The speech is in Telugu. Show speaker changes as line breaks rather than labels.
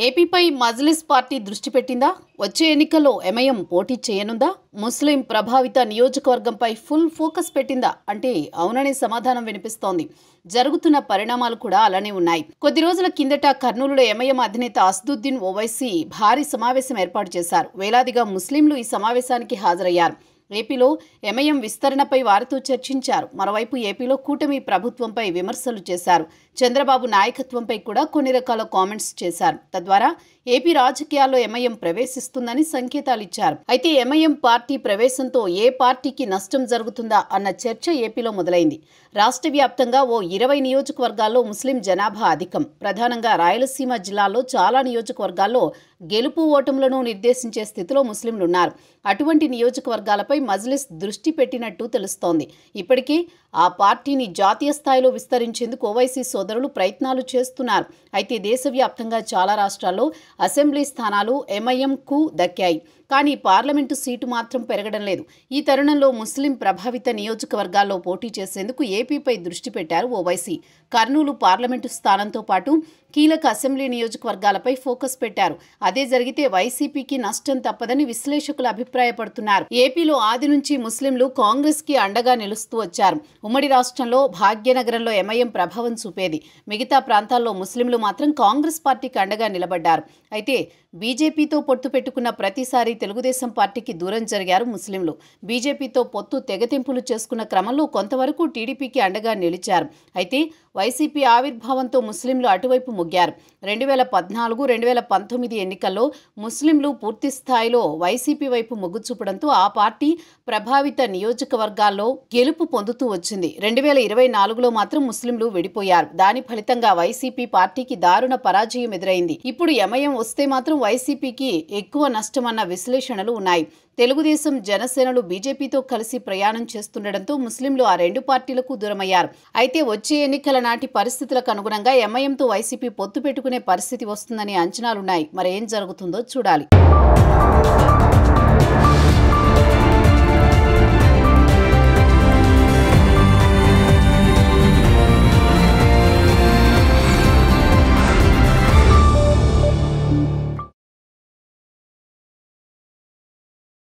ఏపీపై మజ్లిస్ పార్టీ దృష్టి పెట్టిందా? వచ్చే ఎన్నికల్లో ఎంఐఎం పోటీ చేయనుందా? ముస్లిం ప్రభావిత నియోజకవర్గంపై ఫుల్ ఫోకస్ పెట్టిందా అంటే అవుననే సమాధానం వినిపిస్తోంది. జరుగుతున్న పరిణామాలు కూడా అలానే ఉన్నాయి. కొద్ది రోజుల కిందట కర్నూలులో ఎంఐఎం అధినేత అసదుద్దీన్ ఓవైసీ భారీ సమావేశం ఏర్పాటు చేశారు. వేలాదిగా ముస్లింలు ఈ సమావేశానికి హాజరయ్యారు. ఏపీలో ఎంఐఎం విస్తరణపై వారితో చర్చించారు. మరోవైపు ఏపీలో కూటమి ప్రభుత్వంపై విమర్శలు చేశారు. చంద్రబాబు నాయకత్వంపై కూడా కొన్ని రకాల కామెంట్స్ చేశారు. తద్వారా ఏపీ రాజకీయాల్లో ఎంఐఎం ప్రవేశిస్తుందని సంకేతాలు ఇచ్చారు. అయితే ఎంఐఎం పార్టీ ప్రవేశంతో ఏ పార్టీకి నష్టం జరుగుతుందా అన్న చర్చ ఏపీలో మొదలైంది. రాష్ట్ర వ్యాప్తంగా ఓ 20 నియోజకవర్గాల్లో ముస్లిం జనాభా అధికం. ప్రధానంగా రాయలసీమ జిల్లాలో చాలా నియోజకవర్గాల్లో గెలుపు ఓటములను నిర్దేశించే స్థితిలో ముస్లింలున్నారు. అటువంటి నియోజకవర్గాలపై మజ్లిస్ దృష్టి పెట్టినట్టు తెలుస్తోంది. ఇప్పటికే ఆ పార్టీని జాతీయ స్థాయిలో విస్తరించేందుకు ఓవైసీ సోదరులు ప్రయత్నాలు చేస్తున్నారు. అయితే దేశవ్యాప్తంగా చాలా రాష్ట్రాల్లో అసెంబ్లీ స్థానాలు ఎంఐఎంకు దక్కాయి. కానీ పార్లమెంటు సీటు మాత్రం పెరగడం లేదు. ఈ తరుణంలో ముస్లిం ప్రభావిత నియోజకవర్గాల్లో పోటీ చేసేందుకు ఏపీపై దృష్టి పెట్టారు ఓవైసీ. కర్నూలు పార్లమెంటు స్థానంతో పాటు కీలక అసెంబ్లీ నియోజకవర్గాలపై ఫోకస్ పెట్టారు. అదే జరిగితే వైసీపీకి నష్టం తప్పదని విశ్లేషకులు అభిప్రాయపడుతున్నారు. ఏపీలో ఆది నుంచి ముస్లింలు కాంగ్రెస్ కి అండగా నిలుస్తూ వచ్చారు. ఉమ్మడి రాష్ట్రంలో భాగ్యనగరంలో ఎంఐఎం ప్రభావం చూపేది. మిగతా ప్రాంతాల్లో ముస్లింలు మాత్రం కాంగ్రెస్ పార్టీకి అండగా నిలబడ్డారు. అయితే బీజేపీతో పొత్తు పెట్టుకున్న ప్రతిసారి తెలుగుదేశం పార్టీకి దూరం జరిగారు ముస్లింలు. బీజేపీతో పొత్తు తెగతింపులు చేసుకున్న క్రమంలో కొంతవరకు టీడీపీకి అండగా నిలిచారు. అయితే వైసీపీ ఆవిర్భావంతో ముస్లింలు అటువైపు మొగ్గారు. 2014, 2019 ఎన్నికల్లో ముస్లింలు పూర్తి స్థాయిలో వైసీపీ వైపు మొగ్గు చూపడంతో ఆ పార్టీ ప్రభావిత నియోజకవర్గాల్లో గెలుపు పొందుతూ వచ్చింది. 2024లో మాత్రం ముస్లింలు విడిపోయారు. దాని ఫలితంగా వైసీపీ పార్టీకి దారుణ పరాజయం ఎదురైంది. ఇప్పుడు ఎంఐఎం వస్తే మాత్రం వైసీపీకి ఎక్కువ నష్టమన్న విశ్లేషణలు ఉన్నాయి. తెలుగుదేశం, జనసేనలు బీజేపీతో కలిసి ప్రయాణం చేస్తుండటంతో ముస్లింలు ఆ రెండు పార్టీలకు దూరమయ్యారు. అయితే వచ్చే ఎన్నికల నాటి పరిస్థితులకు అనుగుణంగా ఎంఐఎంతో వైసీపీ పొత్తు పెట్టుకునే పరిస్థితి వస్తుందని అంచనాలున్నాయి. మరి ఏం జరుగుతుందో చూడాలి.